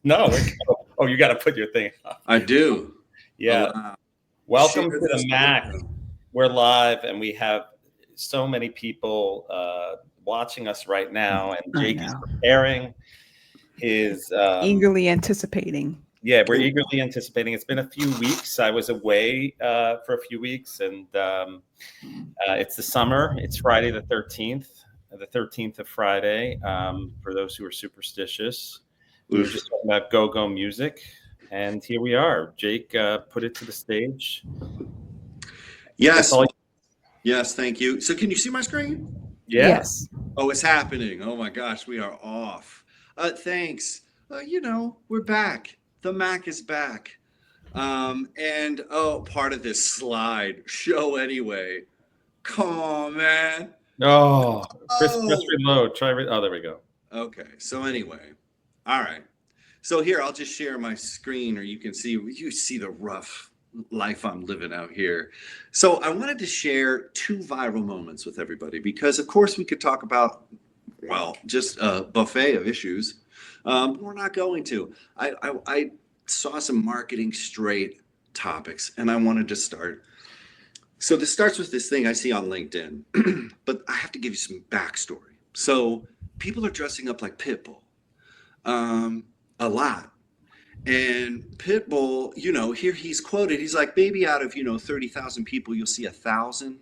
No. Oh, you got to put your thing up. I do. Yeah. Welcome to the Mac. We're live, and we have so many people watching us right now. And Jake is preparing his eagerly anticipating. Yeah, we're eagerly anticipating. It's been a few weeks. I was away for a few weeks, and it's the summer. It's Friday the 13th of Friday. For those who are superstitious, we were just talking about go-go music, and here we are. Jake, put it to the stage. Yes. Yes, thank you. So can you see my screen? Yeah. Yes. Oh, it's happening. Oh my gosh, we are off. Thanks. We're back. The Mac is back. And part of this slide show anyway. Come on, man. Oh, Chris, just reload. Oh, there we go. Okay. So anyway, all right. So here, I'll just share my screen, or you see the rough life I'm living out here. So I wanted to share 2 viral moments with everybody because, of course, we could talk about, just a buffet of issues. But we're not going to. I saw some marketing straight topics, and I wanted to start. So this starts with this thing I see on LinkedIn, but I have to give you some backstory. So people are dressing up like Pitbull, a lot. And Pitbull, here he's quoted, he's like, maybe out of, 30,000 people, you'll see 1,000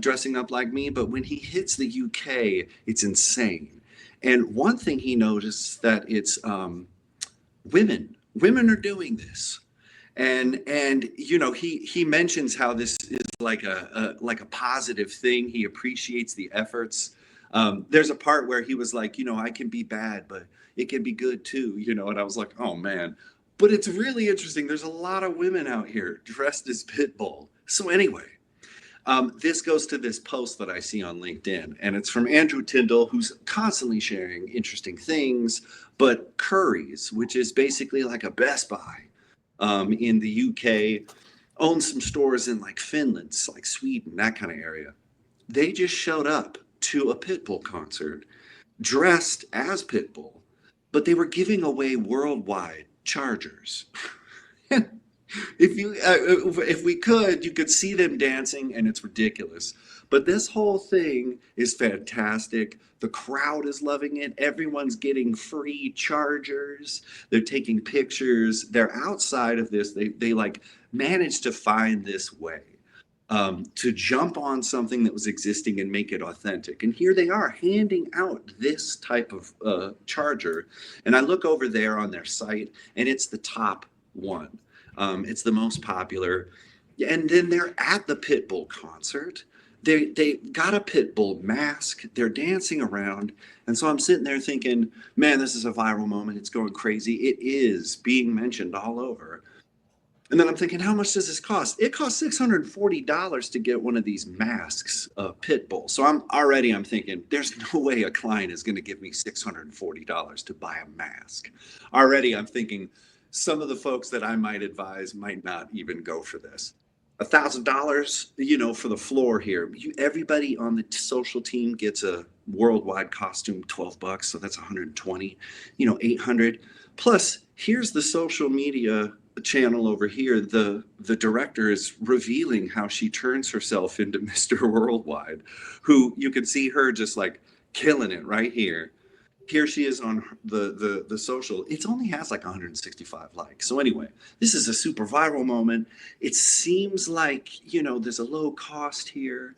dressing up like me. But when he hits the UK, it's insane. And one thing he noticed that it's women are doing this. And he mentions how this is like a positive thing. He appreciates the efforts. There's a part where he was like, I can be bad, but it can be good too, and I was like, oh man. But it's really interesting. There's a lot of women out here dressed as Pitbull. So anyway, this goes to this post that I see on LinkedIn, and it's from Andrew Tyndall, who's constantly sharing interesting things. But Curry's, which is basically like a Best Buy in the UK, owns some stores in like Finland, like Sweden, that kind of area. They just showed up to a Pitbull concert dressed as Pitbull, but they were giving away worldwide chargers. If we could, you could see them dancing, and it's ridiculous. But this whole thing is fantastic. The crowd is loving it. Everyone's getting free chargers. They're taking pictures. They're outside of this. They like managed to find this way to jump on something that was existing and make it authentic. And here they are handing out this type of charger. And I look over there on their site, and it's the top one. It's the most popular. And then they're at the Pitbull concert. They got a Pitbull mask. They're dancing around. And so I'm sitting there thinking, man, this is a viral moment. It's going crazy. It is being mentioned all over. And then I'm thinking, how much does this cost? It costs $640 to get one of these masks of Pitbull. So I'm thinking, there's no way a client is going to give me $640 to buy a mask. Already I'm thinking, some of the folks that I might advise might not even go for this. $1,000, for the floor here. Everybody on the social team gets a worldwide costume, $12, so that's $120. $800. Plus, here's the social media channel over here. The director is revealing how she turns herself into Mr. Worldwide, who you can see her just like killing it right here. Here she is on the social. It only has like 165 likes. So anyway, this is a super viral moment. It seems like, there's a low cost here,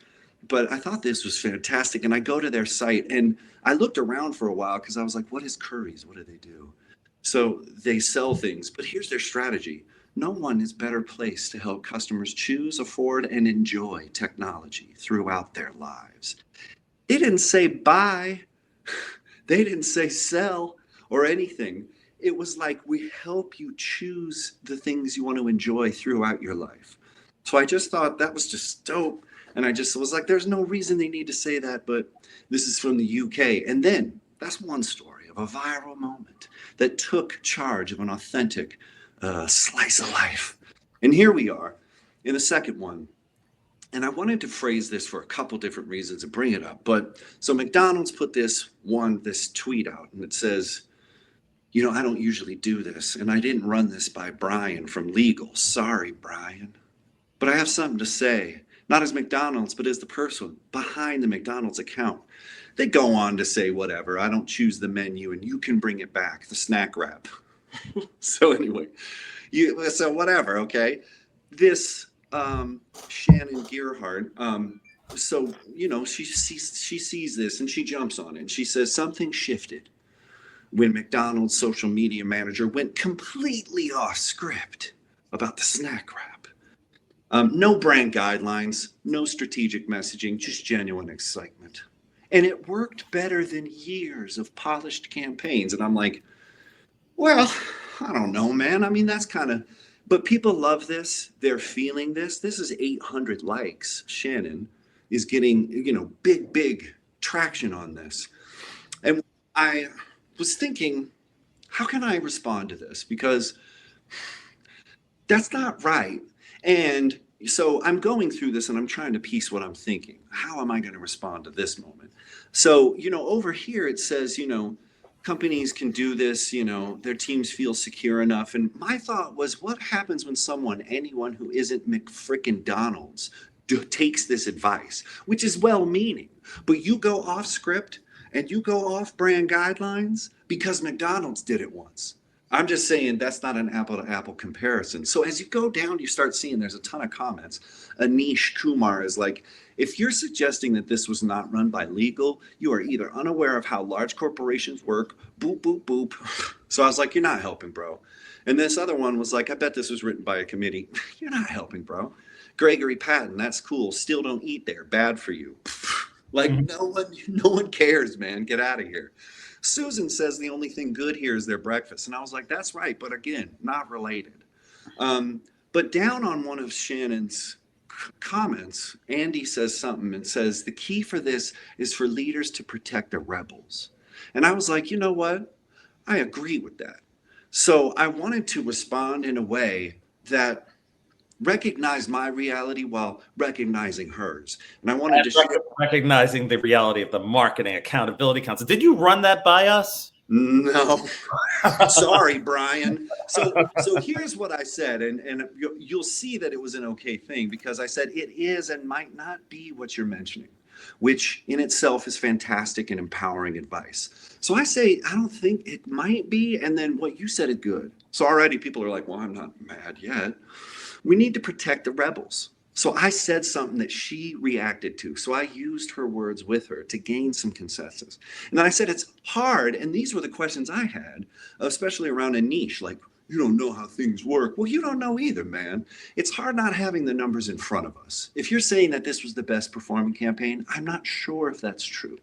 but I thought this was fantastic. And I go to their site, and I looked around for a while because I was like, what is Curry's? What do they do? So they sell things, but here's their strategy. No one is better placed to help customers choose, afford, and enjoy technology throughout their lives. They didn't say buy. They didn't say sell or anything. It was like, we help you choose the things you want to enjoy throughout your life. So I just thought that was just dope. And I just was like, there's no reason they need to say that, but this is from the UK. And then that's one story of a viral moment that took charge of an authentic slice of life. And here we are in the second one. And I wanted to phrase this for a couple different reasons and bring it up. But so McDonald's put this tweet out, and it says, I don't usually do this, and I didn't run this by Brian from legal. Sorry, Brian. But I have something to say, not as McDonald's, but as the person behind the McDonald's account. They go on to say whatever. I don't choose the menu, and you can bring it back, the snack wrap. So anyway, so whatever, okay? This Shannon Gearhart, she sees this and she jumps on it and she says something shifted when McDonald's social media manager went completely off script about the snack wrap. No brand guidelines, no strategic messaging, just genuine excitement. And it worked better than years of polished campaigns. And I'm like, well, I don't know, man. I mean, that's kind of, but people love this. They're feeling this. This is 800 likes. Shannon is getting, big traction on this. And I was thinking, how can I respond to this? Because that's not right. And so I'm going through this and I'm trying to piece what I'm thinking. How am I going to respond to this moment? So, over here it says, companies can do this, their teams feel secure enough. And my thought was, what happens when anyone who isn't McFrickin' Donald's takes this advice, which is well-meaning, but you go off script and you go off brand guidelines because McDonald's did it once. I'm just saying that's not an apple-to-apple comparison. So as you go down, you start seeing there's a ton of comments. Anish Kumar is like, if you're suggesting that this was not run by legal, you are either unaware of how large corporations work, boop, boop, boop. So I was like, you're not helping, bro. And this other one was like, I bet this was written by a committee. You're not helping, bro. Gregory Patton, that's cool. Still don't eat there. Bad for you. Like, no one cares, man. Get out of here. Susan says the only thing good here is their breakfast. And I was like, that's right. But again, not related. But down on one of Shannon's comments, Andy says something and says, the key for this is for leaders to protect the rebels. And I was like, you know what? I agree with that. So I wanted to respond in a way that recognized my reality while recognizing hers. And I wanted to recognizing the reality of the Marketing Accountability Council. Did you run that by us? No. Sorry, Brian. So here's what I said, and you'll see that it was an okay thing, because I said it is and might not be what you're mentioning, which in itself is fantastic and empowering advice. So I say, I don't think it might be, and then what you said is good. So already people are like, well, I'm not mad yet. We need to protect the rebels. So I said something that she reacted to. So I used her words with her to gain some consensus. And then I said, it's hard. And these were the questions I had, especially around a niche, like, you don't know how things work. Well, you don't know either, man. It's hard not having the numbers in front of us. If you're saying that this was the best performing campaign, I'm not sure if that's true.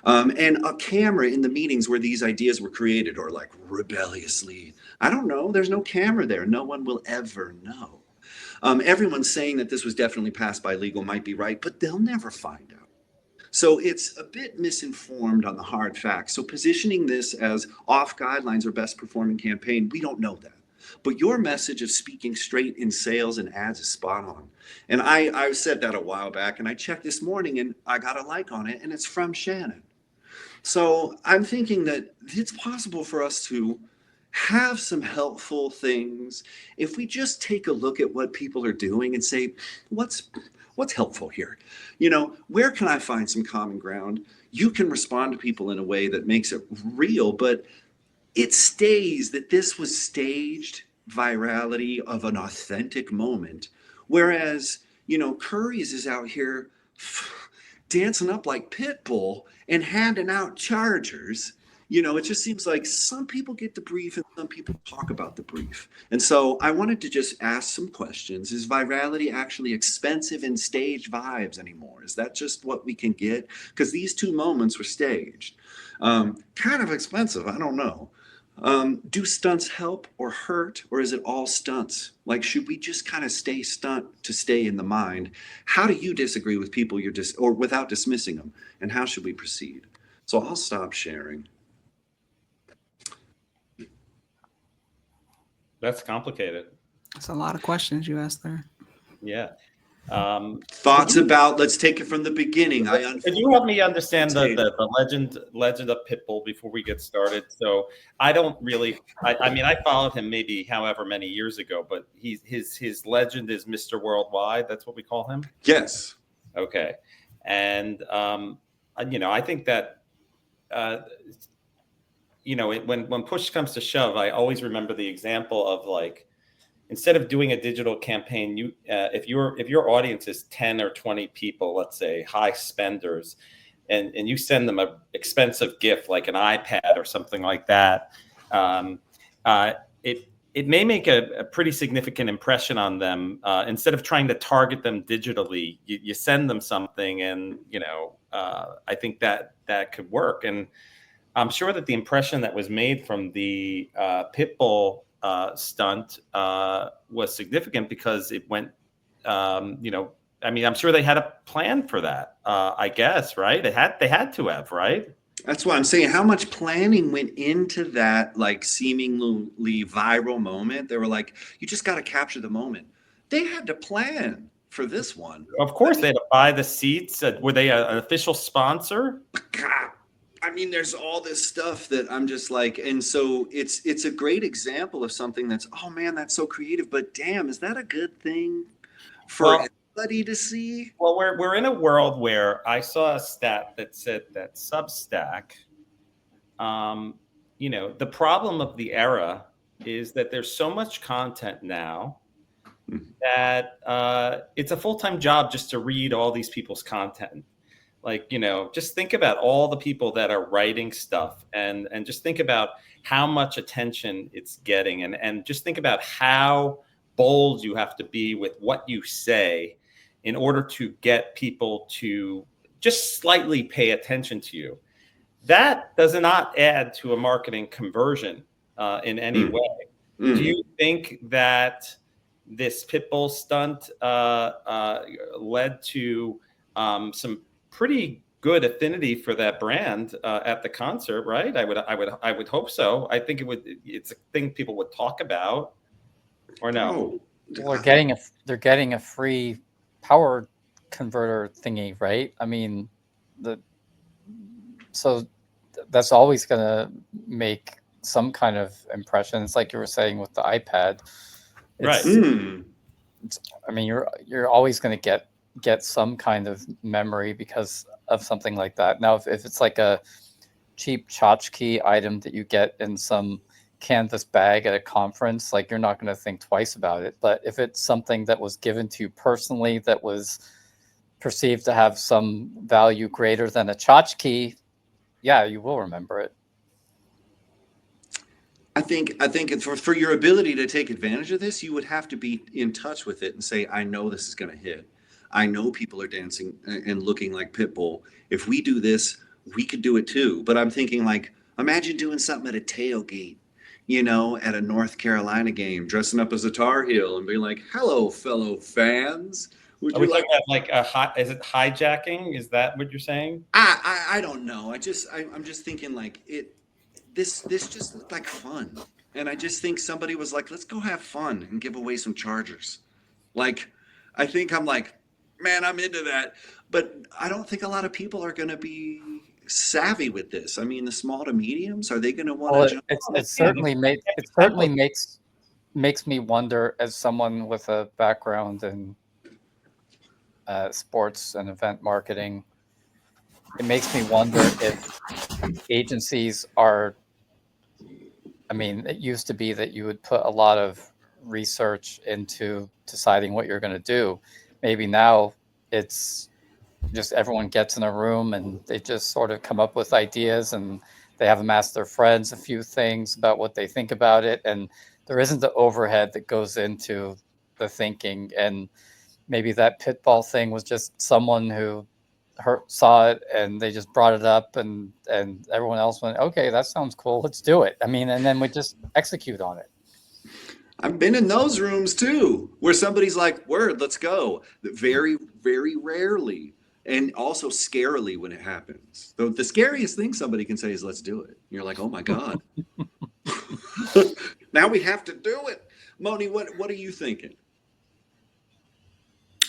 And a camera in the meetings where these ideas were created, or like rebelliously, I don't know. There's no camera there. No one will ever know. Everyone's saying that this was definitely passed by legal might be right, but they'll never find out. So it's a bit misinformed on the hard facts. So positioning this as off guidelines or best performing campaign, we don't know that. But your message of speaking straight in sales and ads is spot on. And I said that a while back, and I checked this morning and I got a like on it, and it's from Shannon. So I'm thinking that it's possible for us to have some helpful things if we just take a look at what people are doing and say, what's helpful here? Where can I find some common ground? You can respond to people in a way that makes it real, but it stays that this was staged virality of an authentic moment. Whereas, Curry's is out here dancing up like Pitbull and handing out chargers. It just seems like some people get the brief and some people talk about the brief. And so I wanted to just ask some questions. Is virality actually expensive in staged vibes anymore? Is that just what we can get? Because these two moments were staged. Kind of expensive, I don't know. Do stunts help or hurt, or is it all stunts? Like, should we just kind of stay stunt to stay in the mind? How do you disagree with people or without dismissing them? And how should we proceed? So I'll stop sharing. That's complicated. That's a lot of questions you asked there. Yeah. Thoughts about, let's take it from the beginning. Could you help me understand the legend of Pitbull before we get started? So I don't really, I mean, I followed him maybe however many years ago, but his legend is Mr. Worldwide. That's what we call him. Yes. Okay. And, I think that, when push comes to shove, I always remember the example of like, instead of doing a digital campaign, if your audience is 10 or 20 people, let's say high spenders, and you send them an expensive gift like an iPad or something like that, it may make a pretty significant impression on them. Instead of trying to target them digitally, you send them something, and I think that could work. And I'm sure that the impression that was made from the Pitbull stunt was significant because it went, I'm sure they had a plan for that. I guess, right? They had to have, right? That's why I'm saying how much planning went into that, like seemingly viral moment. They were like, you just got to capture the moment. They had to plan for this one. Of course, they had to buy the seats. Were they an official sponsor? God. I mean, there's all this stuff that I'm just like, and so it's a great example of something that's, oh man, that's so creative, but damn, is that a good thing for everybody to see? Well, we're in a world where I saw a stat that said that Substack, the problem of the era is that there's so much content now that it's a full-time job just to read all these people's content. Like, just think about all the people that are writing stuff and just think about how much attention it's getting. And just think about how bold you have to be with what you say in order to get people to just slightly pay attention to you. That does not add to a marketing conversion in any way. Do you think that this Pitbull stunt led to some pretty good affinity for that brand at the concert, right? I would hope so. I think it's a thing people would talk about, or no? Well, they're getting a free power converter thingy, right? I mean, so that's always going to make some kind of impression. It's like you were saying with the iPad, right? I mean, you're always going to get some kind of memory because of something like that. Now, if it's like a cheap tchotchke item that you get in some canvas bag at a conference, like you're not going to think twice about it. But if it's something that was given to you personally, that was perceived to have some value greater than a tchotchke, yeah, you will remember it. I think for your ability to take advantage of this, you would have to be in touch with it and say, I know this is going to hit. I know people are dancing and looking like Pitbull. If we do this, we could do it too. But I'm thinking, like, imagine doing something at a tailgate, at a North Carolina game, dressing up as a Tar Heel and being like, hello, fellow fans. Would you like is it hijacking? Is that what you're saying? I don't know. I'm just thinking like this just looked like fun. And I just think somebody was like, let's go have fun and give away some chargers. Like, I think I'm like, man, I'm into that. But I don't think a lot of people are going to be savvy with this. I mean, the small to mediums, are they going to want to jump on it certainly makes me wonder, as someone with a background in sports and event marketing, it makes me wonder if agencies are, I mean, it used to be that you would put a lot of research into deciding what you're going to do. Maybe now it's just everyone gets in a room and they just sort of come up with ideas, and they have them ask their friends a few things about what they think about it. And there isn't the overhead that goes into the thinking. And maybe that Pitbull thing was just someone who saw it and they just brought it up, and everyone else went, okay, that sounds cool, let's do it. I mean, and then we just execute on it. I've been in those rooms too, where somebody's like, word, let's go. Very, very rarely. And also scarily when it happens. The scariest thing somebody can say is, let's do it. You're like, oh my God. Now we have to do it. Moni, what are you thinking?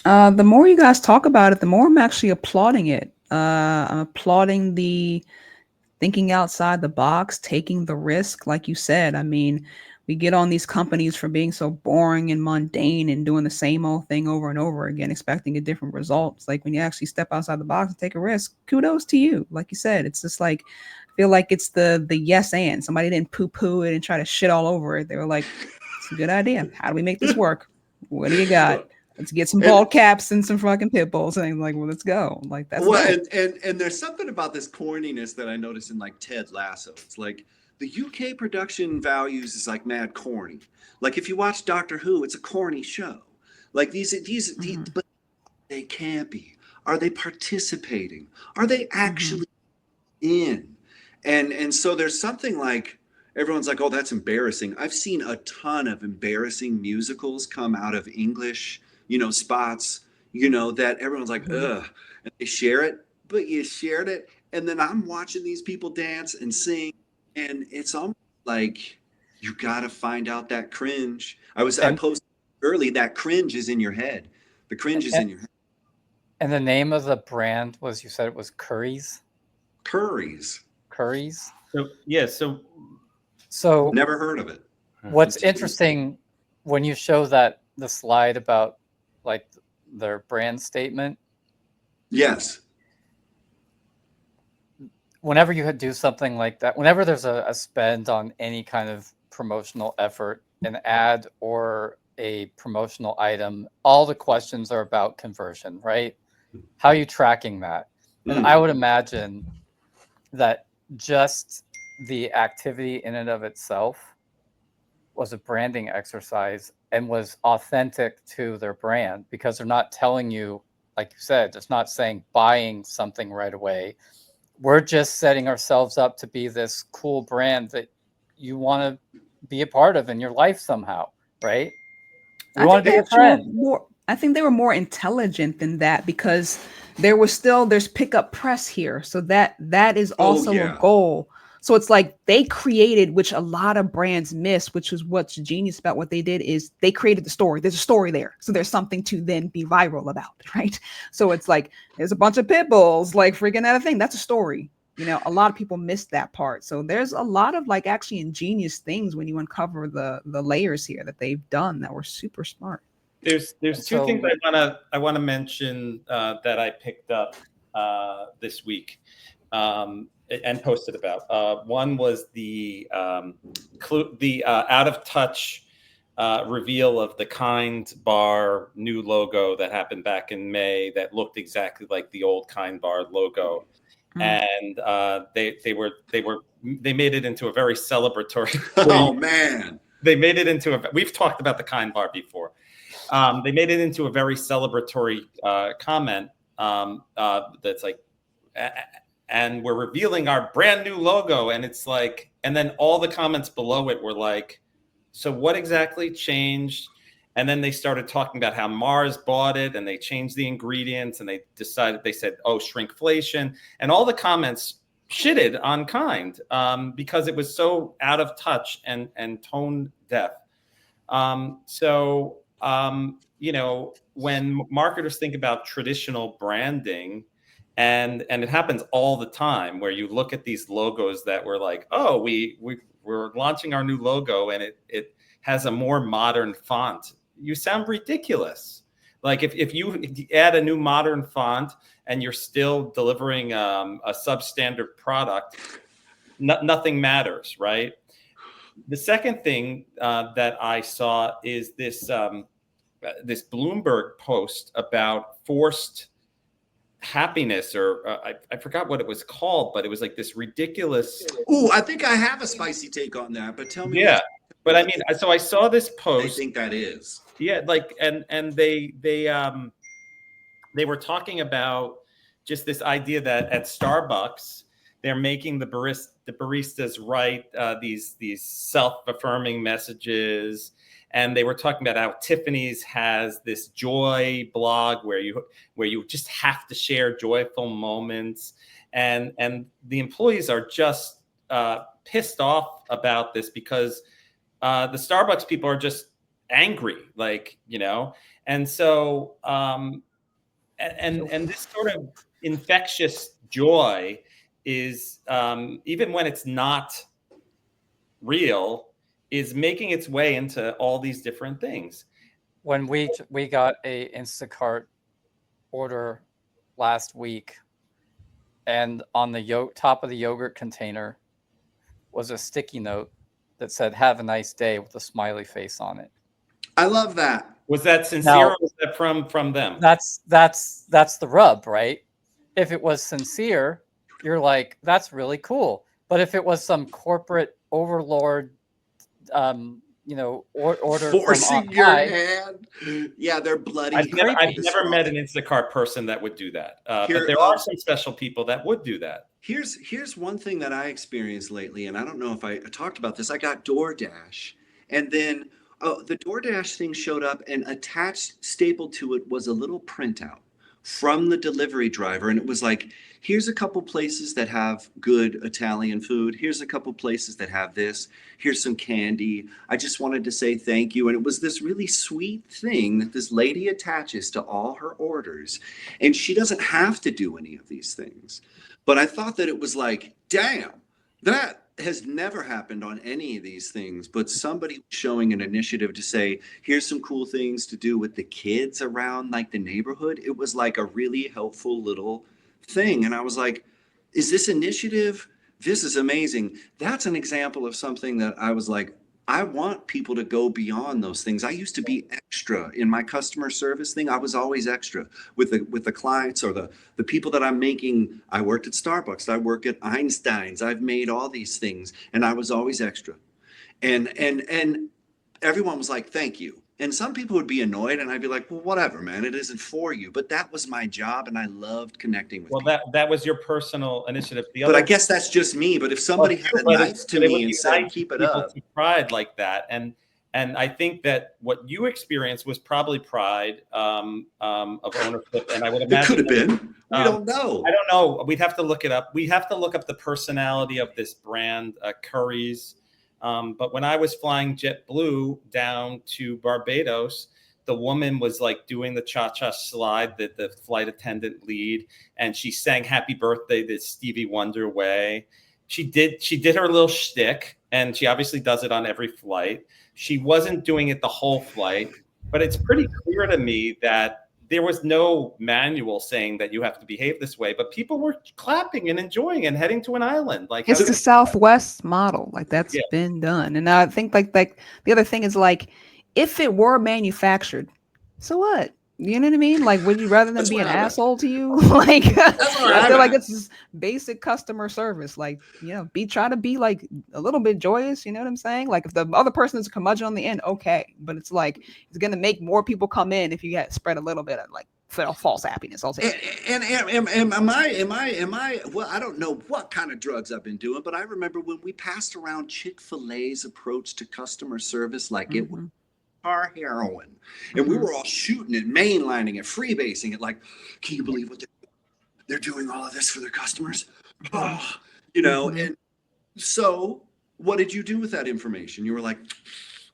The more you guys talk about it, the more I'm actually applauding it. I'm applauding the thinking outside the box, taking the risk, like you said. I mean, we get on these companies for being so boring and mundane and doing the same old thing over and over again, expecting a different result. It's like when you actually step outside the box and take a risk, kudos to you. Like you said, it's just like I feel like it's the yes and somebody didn't poo poo it and try to shit all over it. They were like, it's a good idea. How do we make this work? What do you got? Let's get some And bald caps and some fucking pit bulls. And I'm like, well, let's go. Like that's well, dope. and there's something about this corniness that I notice in like Ted Lasso. It's like the UK production values is like mad corny. Like if you watch Doctor Who, it's a corny show. Like these Mhm. but they can't be. Are they participating? Are they Mhm. actually in? And so there's something like everyone's like, oh, that's embarrassing. I've seen a ton of embarrassing musicals come out of English, spots, that everyone's like, Mhm. ugh, and they share it, but you shared it. And then I'm watching these people dance and sing, and it's almost like you gotta find out that cringe. I And posted early that cringe is in your head. The cringe is and, in your head. and the name of the brand was, you said it was Curry's? Curries. Curry's? So yeah, so So Never heard of it. what's interesting when you show that the slide about like their brand statement, Yes. whenever you do something like that, whenever there's a spend on any kind of promotional effort, an ad or a promotional item, all the questions are about conversion, right? How are you tracking that? And I Mm. would imagine that just the activity in and of itself was a branding exercise and was authentic to their brand, because they're not telling you, like you said, it's not saying buying something right away. We're just setting ourselves up to be this cool brand that you want to be a part of in your life somehow, right? We I want think to be they your actually were friend. more. I think they were more intelligent than that because there's pickup press here, so that is Oh also a yeah. goal. So it's like they created, which a lot of brands miss, which is what's genius about what they did is they created the story. There's a story there, so there's something to then be viral about, right? So it's like there's a bunch of pit bulls like freaking out a thing. That's a story. A lot of people miss that part. So there's a lot of like actually ingenious things when you uncover the layers here that they've done that were super smart. there's And two things so, I wanna mention that I picked up this week and posted about. One was the out of touch reveal of the Kind Bar new logo that happened back in May that looked exactly like the old Kind Bar logo, Mm. and they made it into a very celebratory. Oh man. They made it into a. We've talked about the Kind Bar before. They made it into a very celebratory comment that's like, and we're revealing our brand new logo. And it's like, and then all the comments below it were like, so what exactly changed? And then they started talking about how Mars bought it and they changed the ingredients and they said, oh, shrinkflation. And all the comments shitted on Kind because it was so out of touch and tone deaf. When marketers think about traditional branding, and it happens all the time, where you look at these logos that were like, oh, we're launching our new logo, and it has a more modern font. You sound ridiculous. Like if you add a new modern font and you're still delivering a substandard product, nothing matters, right? The second thing that I saw is this Bloomberg post about forced happiness, or I forgot what it was called, but it was like this ridiculous. Ooh, I think I have a spicy take on that, but tell me Yeah, but I what mean, so I saw this they post. think that is. Yeah, like and they were talking about just this idea that at Starbucks they're making the baristas write these self-affirming messages, and they were talking about how Tiffany's has this joy blog where you just have to share joyful moments, and the employees are just pissed off about this because the Starbucks people are just angry, like, and so and this sort of infectious joy is, even when it's not real, is making its way into all these different things. When we got a Instacart order last week, and on the top of the yogurt container was a sticky note that said "Have a nice day" with a smiley face on it. I love that. Was that sincere, or was that from them? That's the rub, right? If it was sincere, you're like, that's really cool. But if it was some corporate overlord, order Forcing from your high, hand. Yeah, they're bloody. I've never met an Instacart person that would do that. But there are some special people that would do that. Here's one thing that I experienced lately, and I don't know if I talked about this. I got DoorDash, and then the DoorDash thing showed up, and attached, stapled to it, was a little printout from the delivery driver, and it was like, here's a couple places that have good Italian food. Here's a couple places that have this. Here's some candy. I just wanted to say thank you. And it was this really sweet thing that this lady attaches to all her orders. And she doesn't have to do any of these things. But I thought that it was like, damn, that has never happened on any of these things. But somebody showing an initiative to say, here's some cool things to do with the kids around, like the neighborhood. It was like a really helpful little thing. And I was like, is this initiative? This is amazing. That's an example of something that I was like, I want people to go beyond those things. I used to be extra in my customer service thing. I was always extra with the clients or the people that I'm making. I worked at Starbucks. I work at Einstein's. I've made all these things, and I was always extra. And everyone was like, thank you. And some people would be annoyed, and I'd be like, well, whatever, man, it isn't for you. But that was my job, and I loved connecting with people. That was your personal initiative. But I guess that's just me. But if somebody had a knife to me and said, keep it up. Pride like that. And I think that what you experienced was probably pride of ownership. And I would imagine it could have been. We don't know. I don't know. We'd have to look it up. We have to look up the personality of this brand, Curry's. But when I was flying JetBlue down to Barbados, the woman was like doing the cha-cha slide that the flight attendant lead, and she sang "Happy Birthday" the Stevie Wonder way. She did her little shtick, and she obviously does it on every flight. She wasn't doing it the whole flight, but it's pretty clear to me that there was no manual saying that you have to behave this way, but people were clapping and enjoying and heading to an island. Like, it's the Southwest model. Like, that's been done. And I think like the other thing is, like, if it were manufactured, so what? You know what I mean? Like, would you rather than be an asshole to you? Like, I feel like it's just basic customer service. Like, try to be like a little bit joyous. You know what I'm saying? Like, if the other person is a curmudgeon on the end, okay. But it's like, it's going to make more people come in if you spread a little bit of like false happiness. I'll say. And am I? Well, I don't know what kind of drugs I've been doing, but I remember when we passed around Chick-fil-A's approach to customer service, like it was our heroin, and we were all shooting it, mainlining it, freebasing it. Like, can you believe what they're doing all of this for their customers? Oh, And so, what did you do with that information? You were like,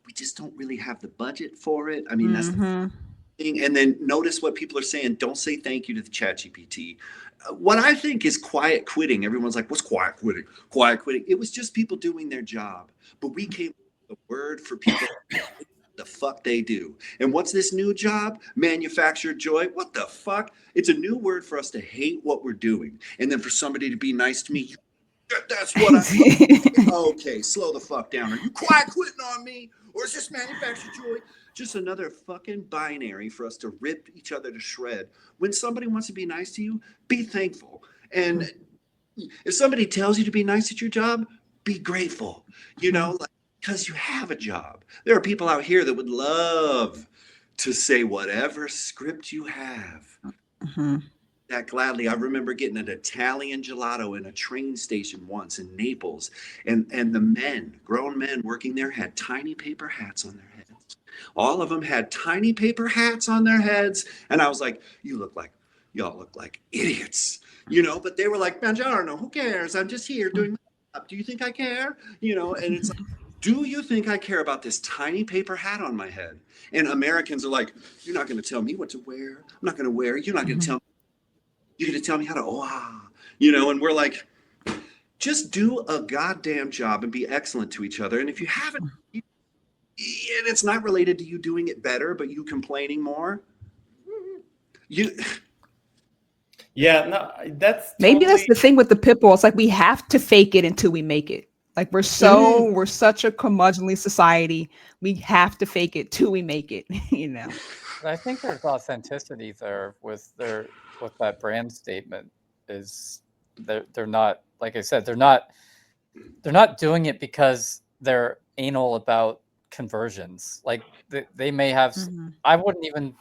we just don't really have the budget for it. I mean, that's the thing. And then notice what people are saying. Don't say thank you to the ChatGPT. What I think is quiet quitting. Everyone's like, what's quiet quitting? Quiet quitting. It was just people doing their job, but we came up with a word for people. The fuck they do. And what's this new job? Manufactured joy. What the fuck? It's a new word for us to hate what we're doing, and then for somebody to be nice to me. That's what I okay, slow the fuck down. Are you quiet quitting on me, or is this manufactured joy just another fucking binary for us to rip each other to shred? When somebody wants to be nice to you, be thankful. And if somebody tells you to be nice at your job, be grateful. Because you have a job. There are people out here that would love to say whatever script you have. That gladly. I remember getting an Italian gelato in a train station once in Naples, and the grown men working there, had tiny paper hats on their heads. All of them had tiny paper hats on their heads, and I was like, y'all look like idiots, But they were like, Buongiorno, who cares? I'm just here doing my job. Do you think I care? And it's like, do you think I care about this tiny paper hat on my head? And Americans are like, you're not going to tell me what to wear. I'm not going to wear. You're not going to Mhm. tell me. You're going to tell me how to, you know, and we're like, just do a goddamn job and be excellent to each other. And if you haven't, and it's not related to you doing it better, but you complaining more, you, Yeah, no, that's Maybe that's totally. the thing with the Pitbull. It's like we have to fake it until we make it. Like we're such a curmudgeonly society. We have to fake it till we make it. You know. But I think there's authenticity there with that brand statement. Is they're not, like I said, they're not doing it because they're anal about conversions. Like they may have. Mhm. I wouldn't even.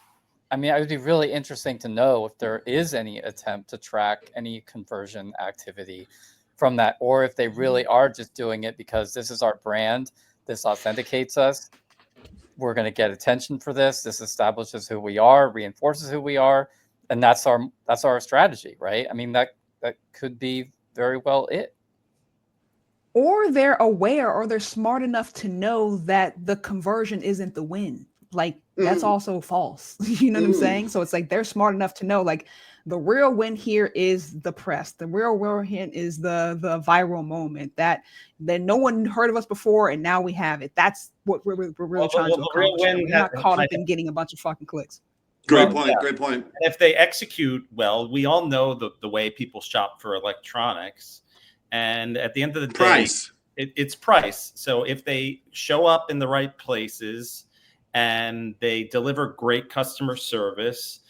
I mean, it would be really interesting to know if there is any attempt to track any conversion activity from that, or if they really are just doing it because this is our brand, this authenticates us, we're going to get attention for this, this establishes who we are, reinforces who we are, and that's our strategy, right? I mean, that could be very well it. Or they're aware or they're smart enough to know that the conversion isn't the win. Like that's mm, also false. You know what I'm mm. saying? So it's like they're smart enough to know like the real win here is the press. The real win is the viral moment that no one heard of us before and now we have it. That's what we're really trying Well, to the real accomplish here. win We're not caught might up in getting a bunch of fucking clicks. Great well, point. Great point. if they execute well, we all know the way people shop for electronics. And at the end of the day, Price. it's price. So if they show up in the right places and they deliver great customer service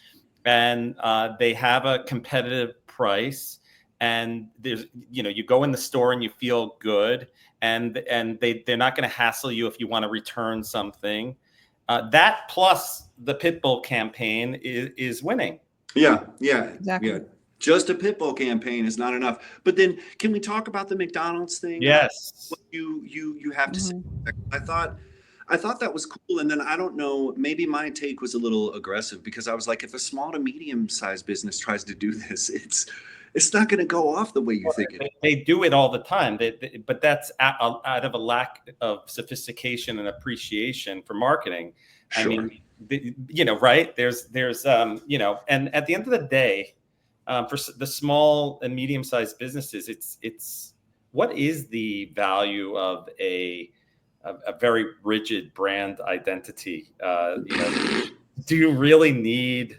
and they have a competitive price and there's, you go in the store and you feel good and they're not going to hassle you if you want to return something. That plus the Pitbull campaign is winning. Yeah. Exactly. Just a Pitbull campaign is not enough. But then, can we talk about the McDonald's thing? Yes. What you have to say. Mhm. I thought that was cool, and then I don't know. Maybe my take was a little aggressive because I was like, if a small to medium sized business tries to do this, it's not going to go off the way you think it. They do it all the time, but that's out of a lack of sophistication and appreciation for marketing. I Sure. mean, right? There's, and at the end of the day, for the small and medium-sized businesses, it's what is the value of a very rigid brand identity? Do you really need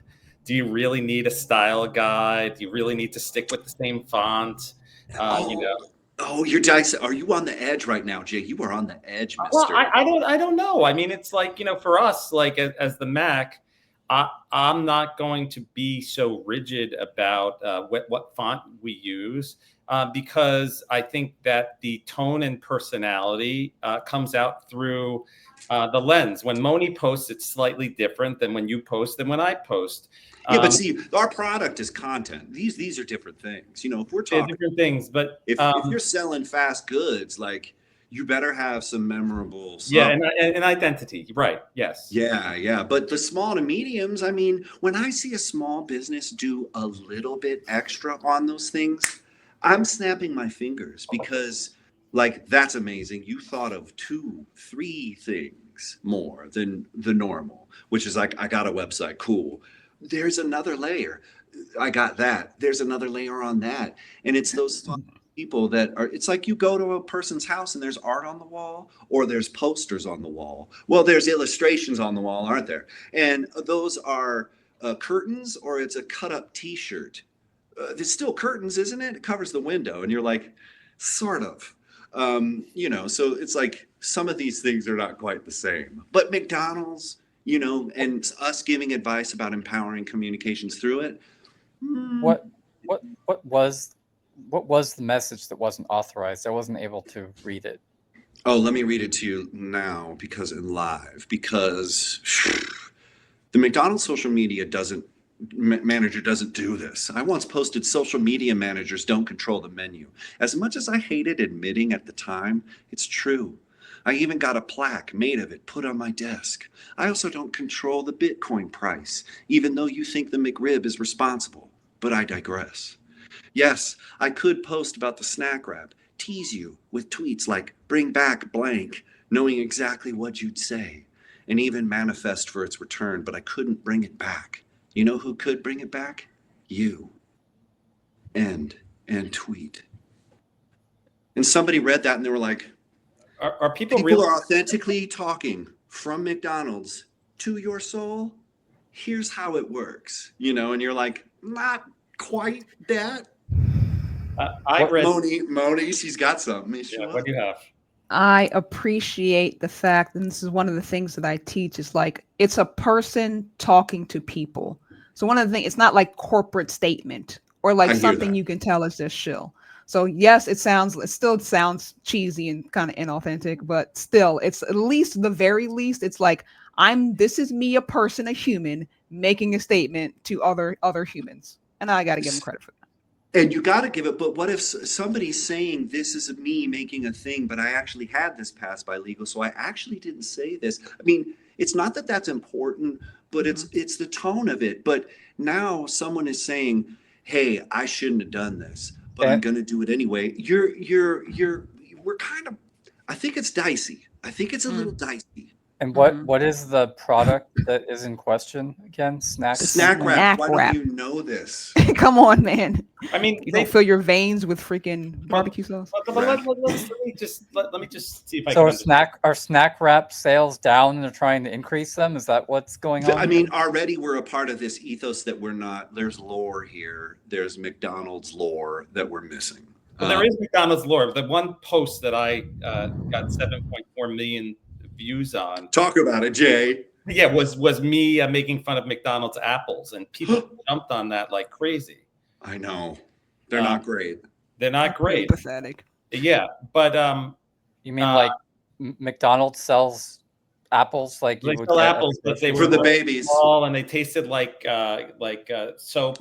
a style guide? Do you really need to stick with the same font? You're dicing. Are you on the edge right now, Jay? You are on the edge, Well, mister. I don't know. I mean, it's like, for us, like as the Mac, I'm not going to be so rigid about what font we use because I think that the tone and personality comes out through the lens. When Moni posts, it's slightly different than when you post than when I post. Yeah, but see, our product is content. These are different things. If we're They're talking, different things, but if you're selling fast goods, like you better have some memorable stuff. yeah, and identity, right? Yes. Yeah. But the small to mediums, I mean, when I see a small business do a little bit extra on those things, I'm snapping my fingers because, like, that's amazing. You thought of 2, 3 things more than the normal, which is like, I got a website, cool. There's another layer. I got that. There's another layer on that. And it's those people that are, it's like you go to a person's house and there's art on the wall or there's posters on the wall. Well, there's illustrations on the wall, aren't there? And those are curtains or it's a cut up t-shirt. It's still curtains, isn't it? It covers the window. And you're like, sort of. So it's like some of these things are not quite the same. But McDonald's, and us giving advice about empowering communications through it. What was the message that wasn't authorized? I wasn't able to read it. Oh, let me read it to you now because the McDonald's social media manager doesn't do this. I once posted social media managers don't control the menu. As much as I hated admitting at the time, it's true. I even got a plaque made of it put on my desk. I also don't control the Bitcoin price, even though you think the McRib is responsible. But I digress. Yes, I could post about the snack wrap, tease you with tweets like bring back blank, knowing exactly what you'd say and even manifest for its return, but I couldn't bring it back. You know who could bring it back? You. End and tweet. And somebody read that and they were like, Are people people really? are authentically talking from McDonald's to your soul. Here's how it works, you know, and you're like, not quite that. I read. Moni, she's got something. Yeah, what do you have? I appreciate the fact, and this is one of the things that I teach, is like it's a person talking to people. So one of the things, it's not like corporate statement or like I hear something that. you can tell is just shill. So yes, it still sounds cheesy and kind of inauthentic, but still, it's at least the very least, it's like this is me, a person, a human, making a statement to other humans, and I got to give them credit for that. And you got to give it, but what if somebody's saying this is me making a thing, but I actually had this passed by legal, so I actually didn't say this. I mean, it's not that that's important, but it's the tone of it. But now someone is saying, "Hey, I shouldn't have done this, but I'm going to do it anyway." We're kind of. I think it's dicey. I think it's a little dicey. And what is the product that is in question again? Snack Snack wrap. Why wrap. don't you know this? Come on, man. I mean, You don't fill your veins with freaking barbecue sauce. But let me just see if I So can. are snack wrap sales down and they're trying to increase them? Is that what's going on? I mean, already we're a part of this ethos that we're not. There's lore here. There's McDonald's lore that we're missing. Well, there is McDonald's lore. The one post that I got 7.4 million views on. Talk about it, Jay. Yeah, was me making fun of McDonald's apples, and people jumped on that like crazy. I know. They're not great. They're not great. Pathetic. Yeah, but you mean like McDonald's sells apples like they you would sell get apples, but they For were the really babies. small and they tasted like soap.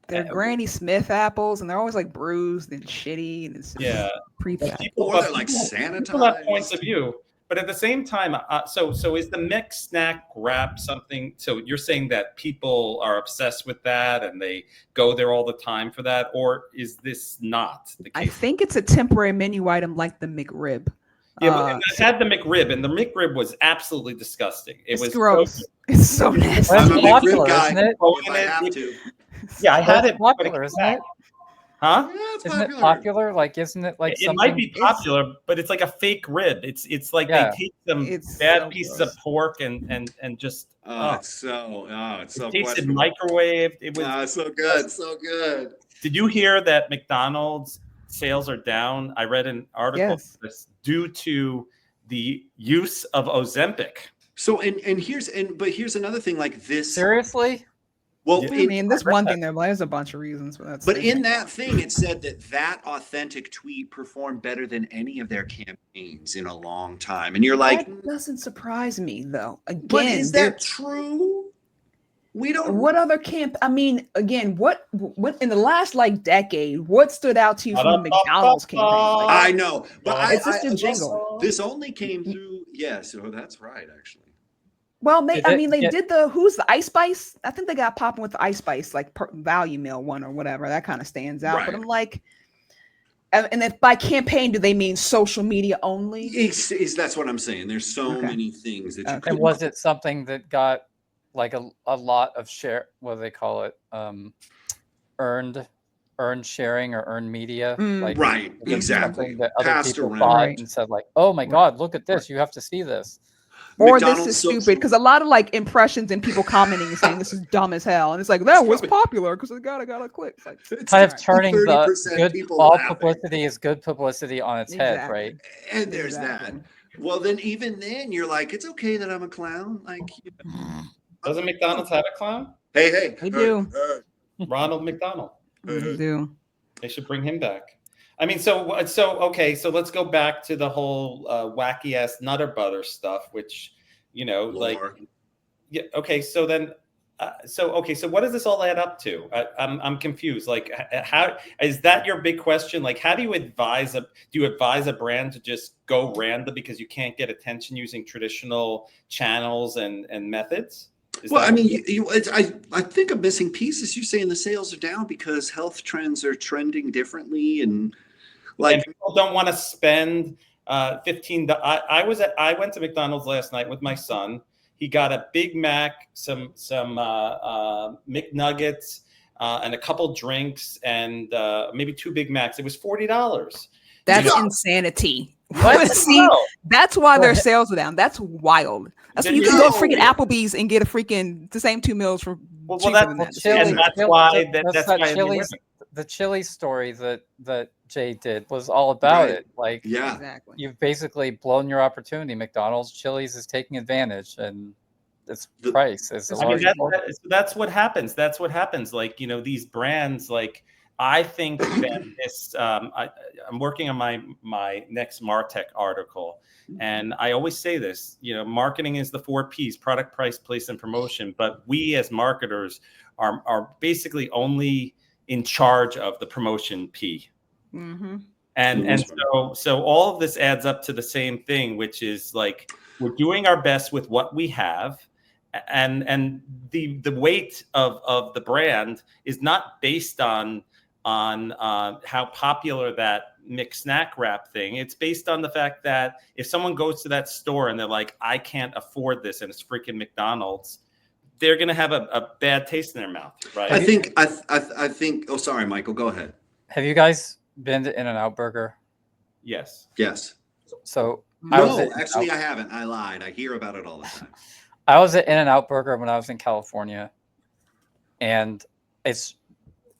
They're Granny Smith apples, and they're always like bruised and shitty, and it's Yeah, pre-packed. Or they're like sanitized. People have points of view, but at the same time, so is the mixed snack wrap something? So you're saying that people are obsessed with that and they go there all the time for that, or is this not the case? I think it's a temporary menu item like the McRib. Yeah, but I had the McRib, and the McRib was absolutely disgusting. It was gross. It's so nasty. Well, I'm a it's popular, McRib guy. isn't it? If I have to. Yeah, I had It's it. popular, but isn't it? Huh? Yeah, it's Isn't it popular? Like, isn't it like It something? might be popular, but it's like a fake rib. It's like Yeah. they take some It's bad so pieces gross. of pork and just It's so it tasted questionable. microwaved. It was. So good, so good. Did you hear that McDonald's sales are down? I read an article Yes. this due to the use of Ozempic. So but here's another thing like this. Seriously? Well, I mean, there's one thing there, but there's a bunch of reasons for that. but in that thing, it said that authentic tweet performed better than any of their campaigns in a long time. And you're like, that doesn't surprise me, though. Again, but is that true? We don't. what other I mean, again, what in the last like decade, what stood out to you from the McDonald's campaign? Like, I know, but It's just a jingle. This only came through. Yes, that's right, actually. well, they Did it- did who's the Ice Spice? I think they got popping with the Ice Spice, like value meal one or whatever. That kind of stands out. But Right. I'm like, and if by campaign do they mean social media only? That's what I'm saying. There's so Okay. many things that you Okay. could. And was it something that got like a lot of share? What do they call it? Earned sharing or earned media? Like, Right, was it exactly. something that other Passed people around. thought Right. and said like, "Oh my God, look at this! You have to see this." Or McDonald's this is social- stupid, because a lot of like impressions and people commenting and saying this is dumb as hell, and it's like that was popular because it got a click. It's like, It's Kind of Right. turning the 30% good people all laughing. publicity is good publicity on its head, Exactly. right? And there's Exactly. that. Well, then even then you're like, it's okay that I'm a clown. Like, Doesn't McDonald's have a clown? hey, They do. Ronald McDonald. They do. They should bring him back. I mean, so okay. So let's go back to the whole wacky ass Nutter Butter stuff, which like, yeah. Okay, so then, so what does this all add up to? I'm confused. Like, how is that your big question? Like, how do you advise a brand to just go random because you can't get attention using traditional channels and methods? Well, I mean, I think a missing piece is you saying the sales are down because health trends are trending differently, and like people don't want to spend $15. I went to McDonald's last night with my son. He got a Big Mac, some McNuggets, and a couple drinks, and maybe 2 Big Macs. It was $40. That's insanity. What? See, No. that's why their sales are down. That's wild. That's why you can No. go to freaking Applebee's and get the same 2 meals for cheaper than that. Chili- that's why that's that why Chili's, the chili story that Jay did was all about Right. it. Like, Yeah. Exactly. you've basically blown your opportunity. McDonald's, Chili's is taking advantage, and its The- price is a I I mean, large that's what happens. That's what happens. Like, these brands, like, I think that this, I'm working on my next MarTech article. And I always say this, marketing is the 4 Ps: product, price, place, and promotion. But we as marketers are basically only in charge of the promotion P. Mm-hmm. And so all of this adds up to the same thing, which is like, we're doing our best with what we have. And the weight of the brand is not based on how popular that mixed snack wrap thing. It's based on the fact that if someone goes to that store and they're like, I can't afford this, and it's freaking McDonald's, they're going to have a bad taste in their mouth, right? I think. Oh, sorry, Michael. Go ahead. Have you guys been to In-N-Out Burger? Yes. So No, actually, I haven't. I lied. I hear about it all the time. I was at In-N-Out Burger when I was in California, and it's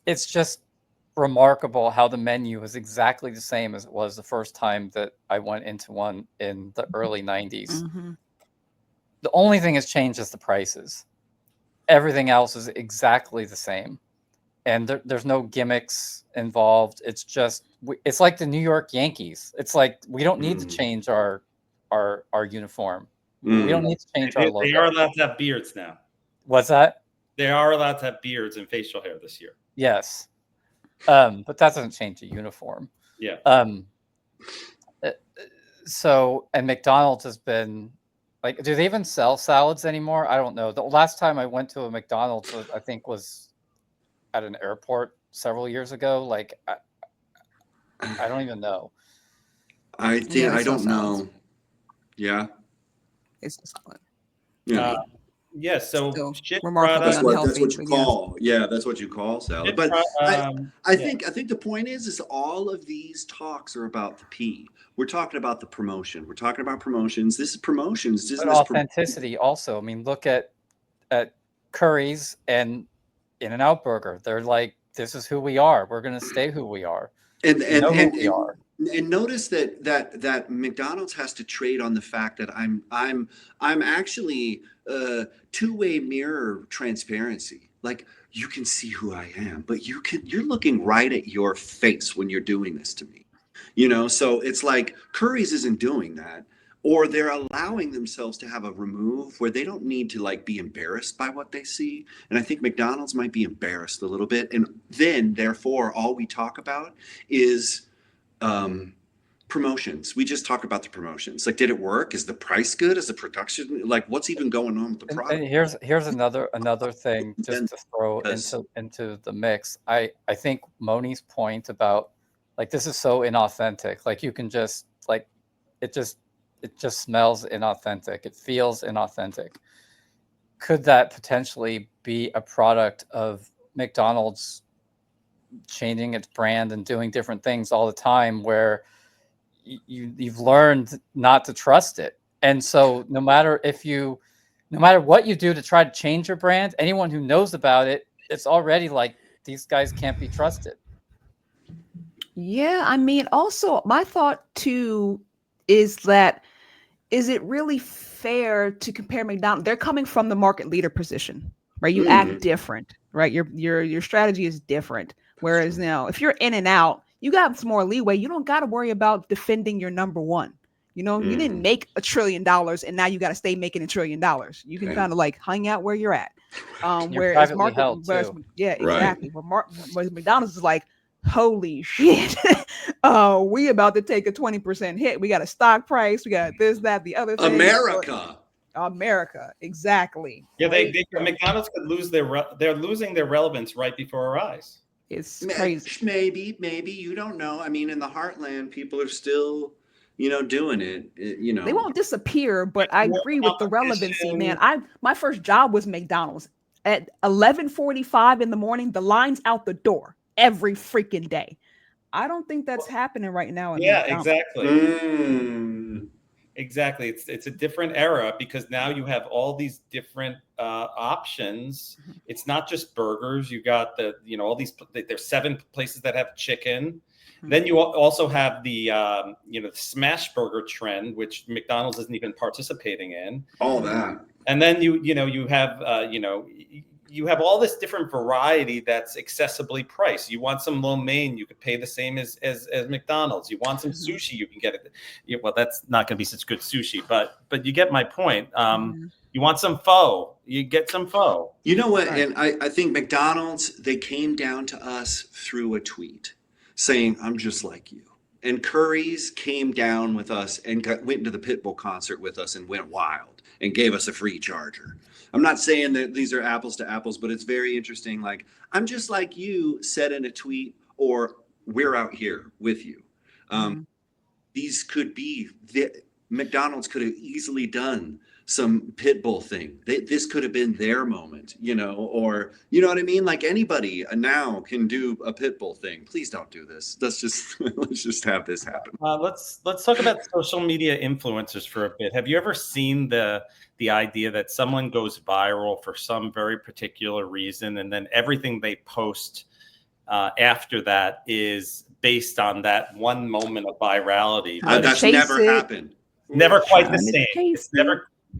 just remarkable how the menu is exactly the same as it was the first time that I went into one in the early 90s. Mm-hmm. The only thing that's changed is the prices. Everything else is exactly the same, and there's no gimmicks involved. It's just it's like the New York Yankees. It's like, we don't need to change our uniform. We don't need to change our logo. They are allowed to have beards now. What's that? They are allowed to have beards and facial hair this year. Yes. But that doesn't change the uniform. Yeah. So, and McDonald's has been like, do they even sell salads anymore? I don't know. The last time I went to a McDonald's, I think, was at an airport several years ago. Like, I don't even know. I think Yeah, I don't salads. know. Yeah. It's a solid. Yeah. Yeah. So Still shit remarkably That's product. what unhealthy, you but yeah. call. Yeah, that's what you call salad. shit But pro- I think the point is all of these talks are about the P. We're talking about the promotion. We're talking about promotions. This is promotions. But authenticity also. I mean, look at Curry's and In-N-Out Burger. They're like, this is who we are. We're going to stay who we are. and We know who we are. And notice that McDonald's has to trade on the fact that I'm actually two-way mirror transparency. Like, you can see who I am, but you're looking right at your face when you're doing this to me. So it's like Curry's isn't doing that, or they're allowing themselves to have a remove where they don't need to like be embarrassed by what they see. And I think McDonald's might be embarrassed a little bit, and then therefore all we talk about is promotions. We just talk about the promotions. Like, did it work? Is the price good? Is the production, like, what's even going on with the product? And here's another thing just to throw into the mix. I think Moni's point about, like, this is so inauthentic. Like, you can just, like, it just smells inauthentic. It feels inauthentic. Could that potentially be a product of McDonald's changing its brand and doing different things all the time, where you've learned not to trust it? And so no matter what you do to try to change your brand, anyone who knows about it, it's already like, these guys can't be trusted. Yeah, I mean, also my thought too is that, is it really fair to compare McDonald's? They're coming from the market leader position, right? You act different, right? Your strategy is different. Whereas now, if you're In-N-Out, you got some more leeway. You don't got to worry about defending your number one. You didn't make $1 trillion, and now you got to stay making $1 trillion. You can kind of like hang out where you're at. You're privately held too. Yeah, Right. exactly. But McDonald's is like, holy shit, we about to take a 20% hit. We got a stock price. We got this, that, the other thing. America, exactly. Yeah, McDonald's could lose they're losing their relevance right before our eyes. It's crazy. Maybe you don't know. I mean, in the heartland, people are still doing it. They won't disappear, but I More agree with the relevancy, man. competition. My first job was McDonald's at 11:45 in the morning. The line's out the door every freaking day. I don't think that's happening right now at Yeah, McDonald's. exactly. Mm. Exactly. It's a different era because now you have all these different options. It's not just burgers. You got all these. There's 7 places that have chicken. Then you also have the the smash burger trend, which McDonald's isn't even participating in. All that. And then you have you have all this different variety that's accessibly priced. You want some lo mein, you could pay the same as McDonald's. You want some sushi, you can get it. Well, that's not going to be such good sushi, but you get my point. You want some pho, you get some pho. You know what? And I think McDonald's, they came down to us through a tweet saying, I'm just like you. And Curry's came down with us and went to the Pitbull concert with us and went wild and gave us a free charger. I'm not saying that these are apples to apples, but it's very interesting. Like, I'm just like you said in a tweet, or we're out here with you. These could be, McDonald's could have easily done some Pitbull thing. This could have been their moment, or you know what I mean? Like anybody now can do a Pitbull thing. Please don't do this. Let's just have this happen. Let's talk about social media influencers for a bit. Have you ever seen the idea that someone goes viral for some very particular reason, and then everything they post after that is based on that one moment of virality? That's never happened. Never quite the same.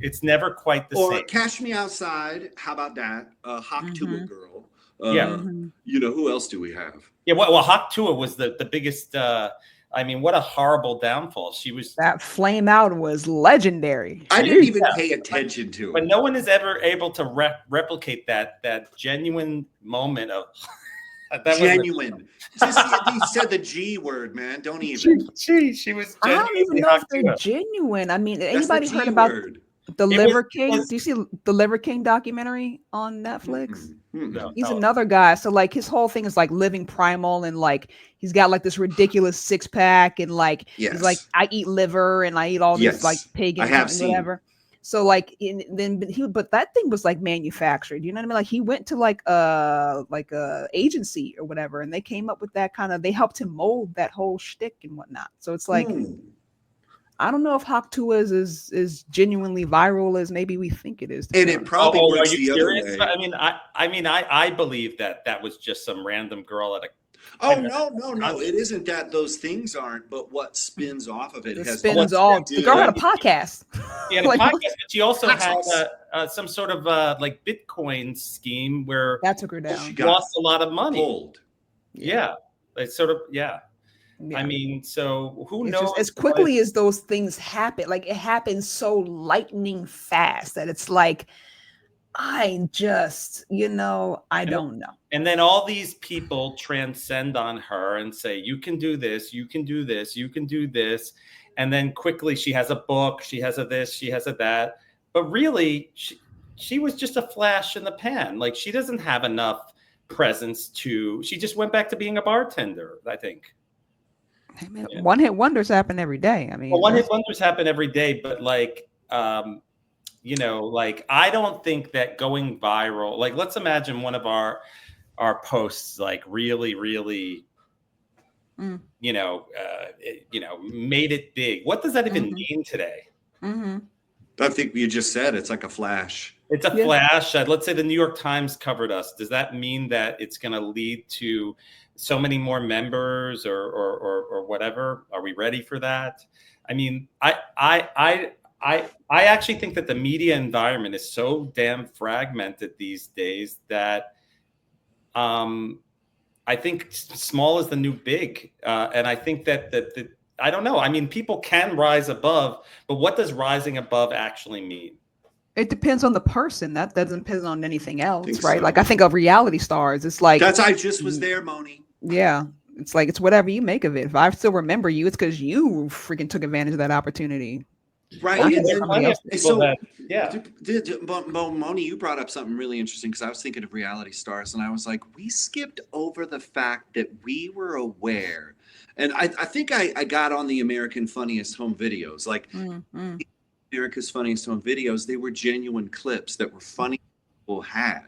It's never quite the same. Or Cash Me Outside. How about that? Hawk Tua girl. Who else do we have? Yeah, well, Hawk Tua was the biggest. What a horrible downfall. She was. That flame out was legendary. I didn't even pay attention to it. But no one is ever able to replicate that genuine moment of. Genuine. You said the G word, man. Don't even. She was. I don't even know if they're genuine. I mean, anybody heard about the Liver King? Do you see the Liver King documentary on Netflix? No, he's another guy. So like his whole thing is like living primal, and like he's got like this ridiculous 6-pack, and like he's like, I eat liver and I eat all this like pig and whatever. So like but that thing was like manufactured, you know what I mean? Like he went to like a agency or whatever, and they came up with that they helped him mold that whole shtick and whatnot. So it's like, I don't know if Hawk Tua is genuinely viral as maybe we think it is. And it probably works the other way. I believe that was just some random girl at a. Oh no! It isn't that those things aren't, but what spins off of it spins off. The girl had a podcast. She had a podcast, but she also had some sort of like Bitcoin scheme where that took her down. She lost a lot of money. Old. Yeah, it's sort of I mean, so who knows? Just, as quickly as those things happen, like it happens so lightning fast that it's like, I just, I don't know. And then all these people transcend on her and say, you can do this, you can do this, you can do this. And then quickly she has a book, she has a this, she has a that. But really, she was just a flash in the pan. Like she doesn't have enough presence she just went back to being a bartender, I think. Hey man, one-hit wonders happen every day. I mean, one-hit wonders happen every day, but like, like I don't think that going viral, like let's imagine one of our posts like really made it big. What does that even mean today? I think you just said it's like a flash. It's a flash. Let's say the New York Times covered us. Does that mean that it's going to lead to so many more members or whatever? Are we ready for that? I mean, I actually think that the media environment is so damn fragmented these days that I think small is the new big. And I think that I don't know. I mean, people can rise above, but what does rising above actually mean? It depends on the person. That doesn't depend on anything else, right? So. Like I think of reality stars. It's like I just was there, Moni. Yeah. It's like it's whatever you make of it. If I still remember you, it's because you freaking took advantage of that opportunity. Right. Moni, you brought up something really interesting because I was thinking of reality stars and I was like, we skipped over the fact that we were aware And I think I got on the American Funniest Home Videos. Like America's Funniest Home Videos, they were genuine clips that were funny people had.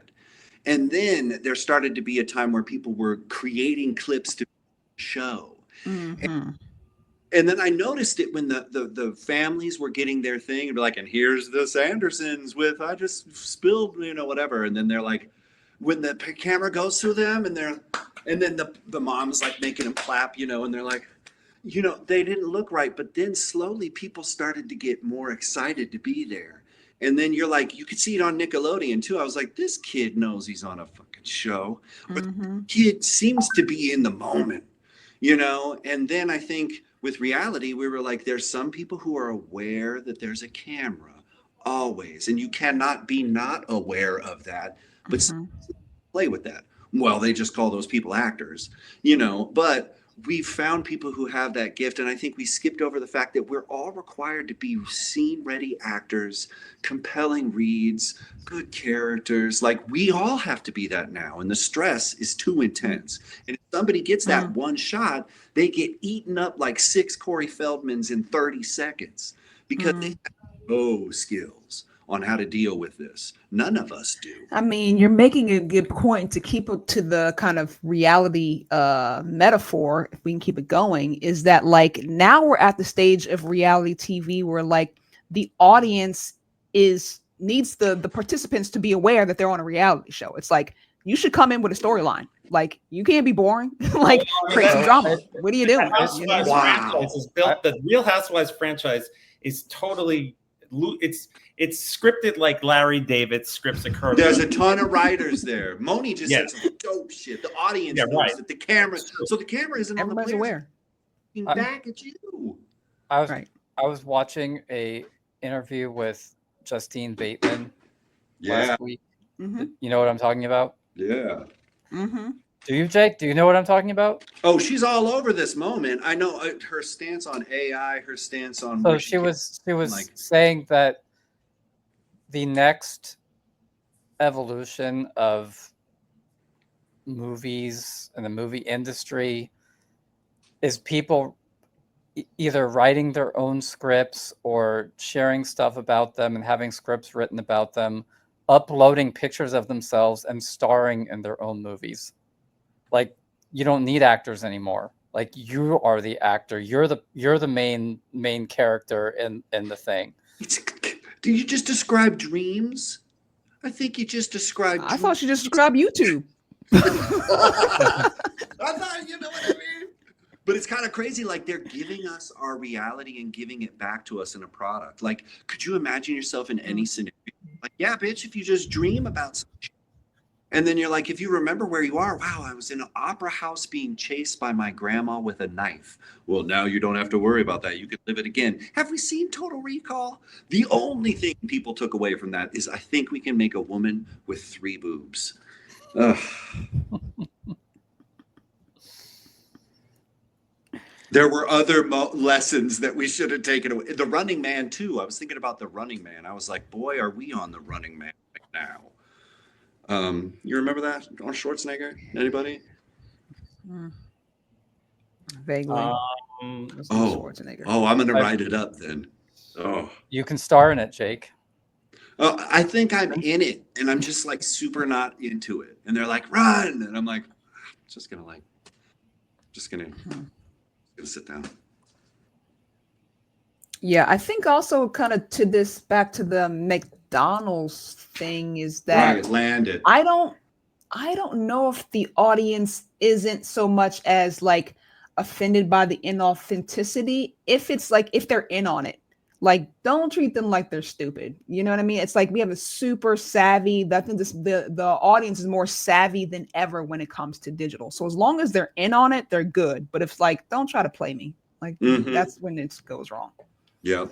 And then there started to be a time where people were creating clips to show. Mm-hmm. And then I noticed it when the families were getting their thing and be like, and here's the Sandersons with, I just spilled, whatever. And then they're like, when the camera goes through them and then the mom's like making them clap, and they're like, they didn't look right. But then slowly people started to get more excited to be there. And then you're like, you could see it on Nickelodeon too. I was like, this kid knows he's on a fucking show. But the kid seems to be in the moment, And then I think with reality, we were like, there's some people who are aware that there's a camera always. And you cannot be not aware of that. But play with that. Well, they just call those people actors, but we've found people who have that gift. And I think we skipped over the fact that we're all required to be scene ready actors, compelling reads, good characters. Like we all have to be that now. And the stress is too intense. And if somebody gets that one shot, they get eaten up like 6 Corey Feldmans in 30 seconds because they have no skills on how to deal with this. None of us do. I mean, you're making a good point. To keep it to the kind of reality metaphor, if we can keep it going, is that like now we're at the stage of reality TV where like the audience needs the participants to be aware that they're on a reality show. It's like you should come in with a storyline. Like you can't be boring. Like crazy drama. What are you doing? Housewives franchise is built. The Real Housewives franchise is totally. It's scripted like Larry David scripts occur. There's a ton of writers there. Moni just said some dope shit. The audience knows that the camera. So the camera isn't on the players. Aware. Back at you. I was watching a interview with Justine Bateman last week. You know what I'm talking about? Yeah. Do you, Jake? Do you know what I'm talking about? Oh, she's all over this moment. I know her stance on AI, her stance on. So she was like, saying that the next evolution of movies and the movie industry is people either writing their own scripts or sharing stuff about them and having scripts written about them, uploading pictures of themselves and starring in their own movies. Like you don't need actors anymore. Like you are the actor. You're the main character in the thing. Did you just describe dreams? I think you just described. I thought you just described YouTube. I thought, you know what I mean? But it's kind of crazy. Like they're giving us our reality and giving it back to us in a product. Like, could you imagine yourself in any scenario? Like, yeah, bitch, if you just dream about something. And then you're like, if you remember where you are, wow, I was in an opera house being chased by my grandma with a knife. Well, now you don't have to worry about that. You can live it again. Have we seen Total Recall? The only thing people took away from that is I think we can make a woman with 3 boobs. There were other lessons that we should have taken away. The Running Man, too. I was thinking about The Running Man. I was like, boy, are we on The Running Man right now. You remember that on Schwarzenegger? Anybody? Vaguely. Schwarzenegger. I'm gonna write it up then. Oh, you can star in it, Jake. I think I'm in it, and I'm just like super not into it. And they're like, "Run!" And I'm like, just gonna sit down. Yeah, I think also kind of to this back to the McDonald's thing is that right, landed. I don't know if the audience isn't so much as like offended by the inauthenticity. If it's like if they're in on it, like don't treat them like they're stupid. You know what I mean? It's like we have a super savvy. The audience is more savvy than ever when it comes to digital. So as long as they're in on it, they're good. But if like don't try to play me, like that's when it goes wrong. Yeah.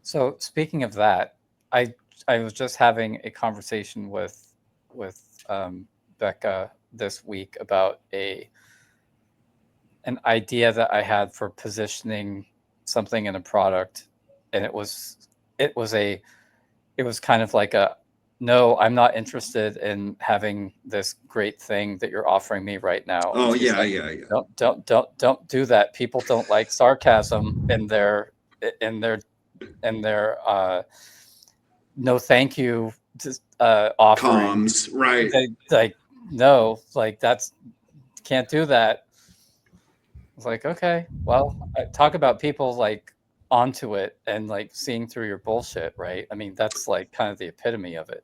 So speaking of that, I was just having a conversation with Becca this week about an idea that I had for positioning something in a product, and it was kind of like a no, I'm not interested in having this great thing that you're offering me right now. Oh, And she's yeah, like, yeah, yeah. don't do that. People don't like sarcasm in their in their in their no thank you offering. Comms, right. Like no, like that's can't do that. It's like, okay, well, talk about people like onto it and like seeing through your bullshit, right? I mean, that's like kind of the epitome of it.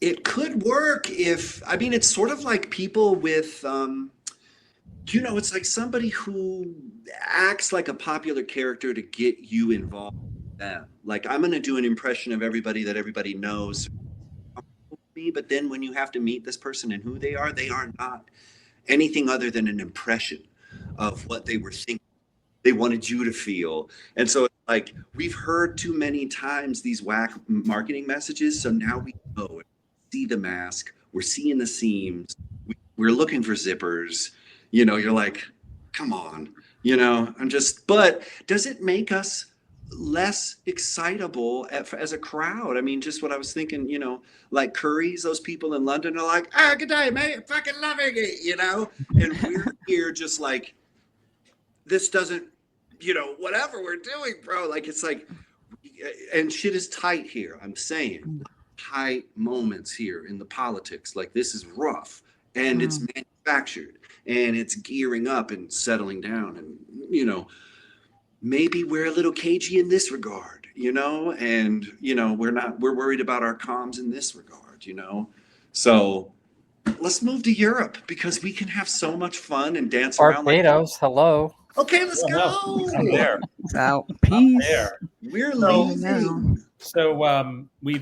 It could work if, I mean, it's sort of like people with, it's like somebody who acts like a popular character to get you involved with them. Like, I'm going to do an impression of everybody that everybody knows me, but then when you have to meet this person and who they are not anything other than an impression of what they were thinking they wanted you to feel. And so, like, we've heard too many times these whack marketing messages, so now we know, see the mask, we're seeing the seams, we're looking for zippers. You're like, come on. But does it make us less excitable as a crowd? I mean, just what I was thinking, like Curry's, those people in London are like, ah, good day, mate, fucking loving it, and we're here just like, this doesn't, whatever we're doing, bro. Like, it's like, and shit is tight here. I'm saying tight moments here in the politics. Like, this is rough and it's manufactured and it's gearing up and settling down. And, maybe we're a little cagey in this regard, and, we're worried about our comms in this regard, So let's move to Europe because we can have so much fun and dance around like. Barbados, hello. Okay, let's go. I'm there. It's out. Peace. There. We're So- leaving. So we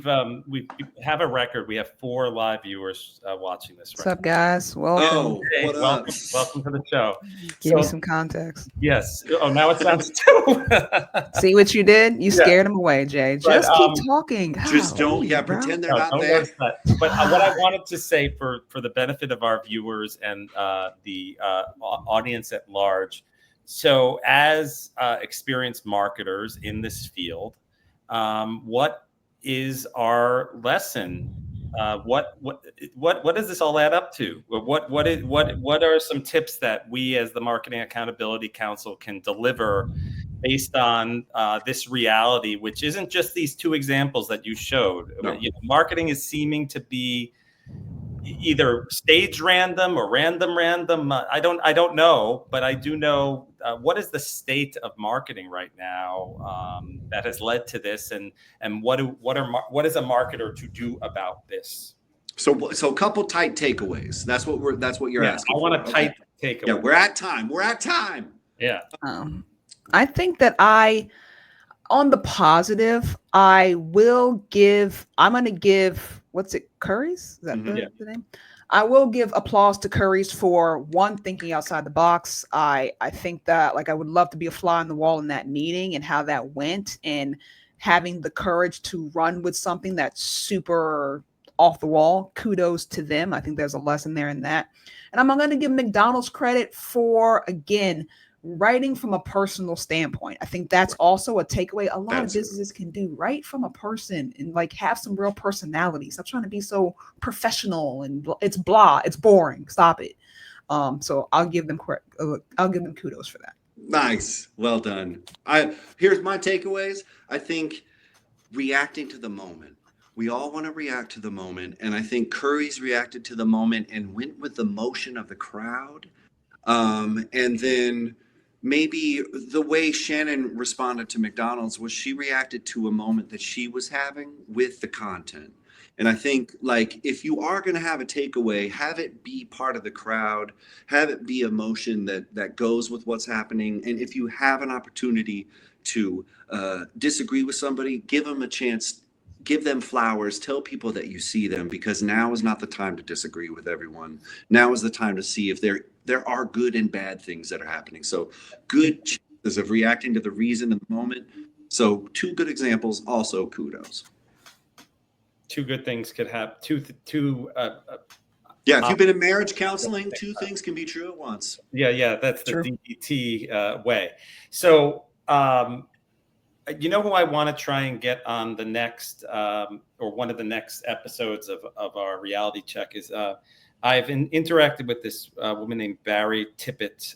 have a record. We have 4 live viewers watching this. What's Right up, guys? Welcome. Oh, Hey, what up? welcome to the show. Give me some context. Yes. Oh, now it sounds too. See what you did? You Yeah. scared them away, Jay. But, Just keep talking. Just Golly, don't, bro. pretend they're No, not don't there. notice that. But what I wanted to say for the benefit of our viewers and the audience at large. So, as experienced marketers in this field, what is our lesson? What does this all add up to? What are some tips that we, as the Marketing Accountability Council, can deliver based on this reality, which isn't just these 2 examples that you showed? No. Marketing is seeming to be either stage random or random. I don't know, but I do know what is the state of marketing right now that has led to this, and what is a marketer to do about this? So a couple tight takeaways. That's what you're asking. I want a for. tight Okay. takeaway. Yeah, we're at time. Yeah. I think that on the positive, I'm going to give, what's it, Curry's? Is that the name? I will give applause to Curry's for thinking outside the box. I think that, like, I would love to be a fly on the wall in that meeting and how that went, and having the courage to run with something that's super off the wall. Kudos to them. I think there's a lesson there in that. And I'm going to give McDonald's credit for, again, writing from a personal standpoint. I think that's also a takeaway a lot of businesses can do, right from a person, and like have some real personality. Stop trying to be so professional and it's blah, it's boring. Stop it. So I'll give them kudos for that. Nice. Well done. Here's my takeaways. I think reacting to the moment. We all want to react to the moment, and I think Curry's reacted to the moment and went with the motion of the crowd. And then maybe the way Shannon responded to McDonald's was she reacted to a moment that she was having with the content. And I think, like, if you are going to have a takeaway, have it be part of the crowd, have it be emotion that goes with what's happening. And if you have an opportunity to disagree with somebody, give them a chance, give them flowers, tell people that you see them, because now is not the time to disagree with everyone. Now is the time to see if there are good and bad things that are happening. So good chances of reacting to the reason in the moment. So 2 good examples, also kudos. 2 good things could have if you've been in marriage counseling, 2 things can be true at once. Yeah, that's the True. DDT way. So you know who I want to try and get on the next or one of the next episodes of our reality check is I've interacted with this woman named Barry Tippett,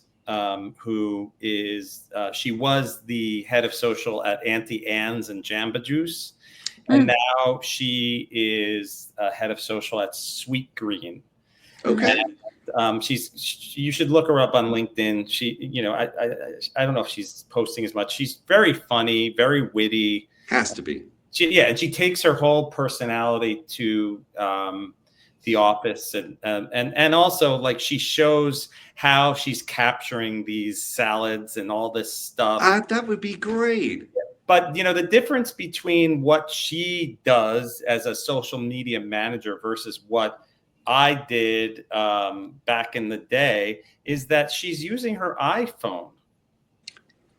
who is she was the head of social at Auntie Anne's and Jamba Juice, and now she is head of social at Sweet Green. Okay. And, you should look her up on LinkedIn. She, you know, I don't know if she's posting as much. She's very funny, very witty. Has to be. And she takes her whole personality to the office, and also like she shows how she's capturing these salads and all this stuff. That would be great. But you know, the difference between what she does as a social media manager versus what I did back in the day is that she's using her iPhone,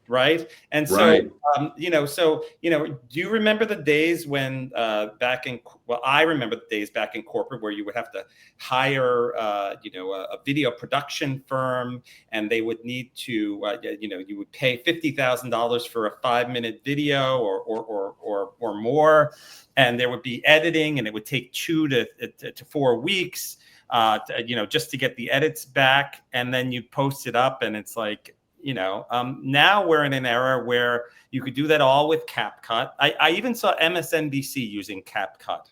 right? And so, Right. do you remember the days when I remember the days back in corporate where you would have to hire, a video production firm, and they would need to, you would pay $50,000 for a 5-minute video or more. And there would be editing, and it would take 2 to 4 weeks, just to get the edits back, and then you post it up, and it's like, now we're in an era where you could do that all with CapCut. I even saw MSNBC using CapCut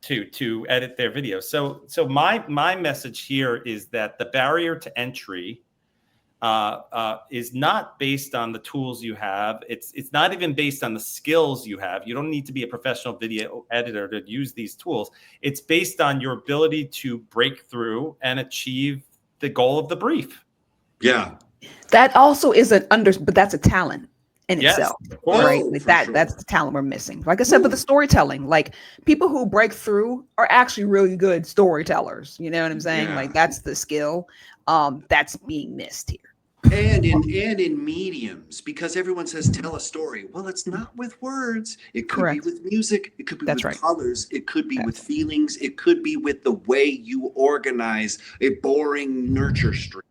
to edit their videos. So my message here is that the barrier to entry is not based on the tools you have. It's not even based on the skills you have. You don't need to be a professional video editor to use these tools. It's based on your ability to break through and achieve the goal of the brief. Yeah. That also is but that's a talent in Yes, itself, of course. right? Oh, Like for that, sure. that's the talent we're missing. Like I said, with the storytelling, like people who break through are actually really good storytellers. You know what I'm saying? Yeah. Like that's the skill that's being missed here. And in mediums, because everyone says tell a story. Well, it's not with words. It could Correct. be with music. It could be That's with right. colors. It could be with feelings. It could be with the way you organize a boring nurture stream.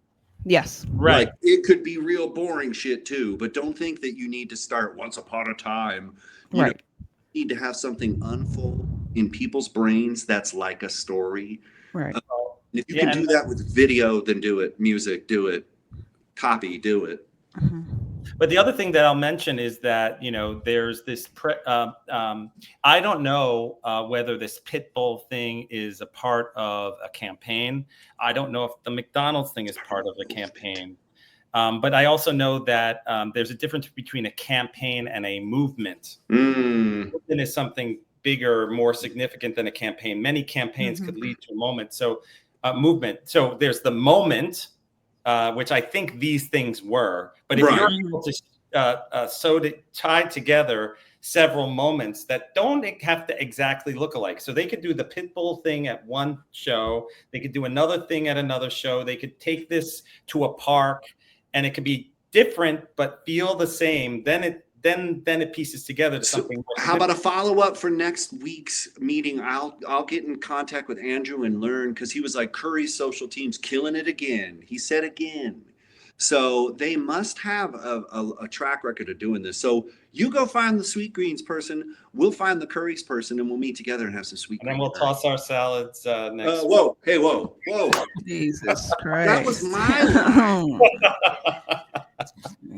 Yes. Right. Like, it could be real boring shit too, but don't think that you need to start once upon a time. You Right. need to have something unfold in people's brains that's like a story. Right. And if you can do that with video, then do it. Music, do it. Copy, do it. Mhm. But the other thing that I'll mention is that, there's this, I don't know whether this Pitbull thing is a part of a campaign. I don't know if the McDonald's thing is part of a campaign. But I also know that there's a difference between a campaign and a movement. Movement is something bigger, more significant than a campaign. Many campaigns could lead to a moment. So movement. So there's the moment, which I think these things were. But if you're able to tie together several moments that don't have to exactly look alike. So they could do the Pitbull thing at one show. They could do another thing at another show. They could take this to a park, and it could be different but feel the same. Then it pieces together to something. How about a follow-up for next week's meeting? I'll get in contact with Andrew and learn, because he was like, Curry's social team's killing it again. He said again. So they must have a track record of doing this. So you go find the Sweet Greens person. We'll find the Curry's person, and we'll meet together and have some sweet. And then we'll toss our salads next. Whoa! Hey, whoa! Jesus Christ! That was my line.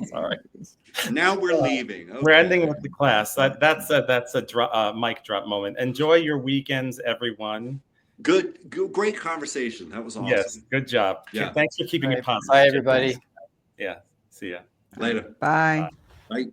Sorry. Now we're leaving. Okay. We're ending with the class. That's a mic drop moment. Enjoy your weekends, everyone. Good, great conversation. That was awesome. Yes, good job. Yeah. Thanks for keeping it positive. Bye, everybody. Yeah. See ya. Later. Bye. Bye.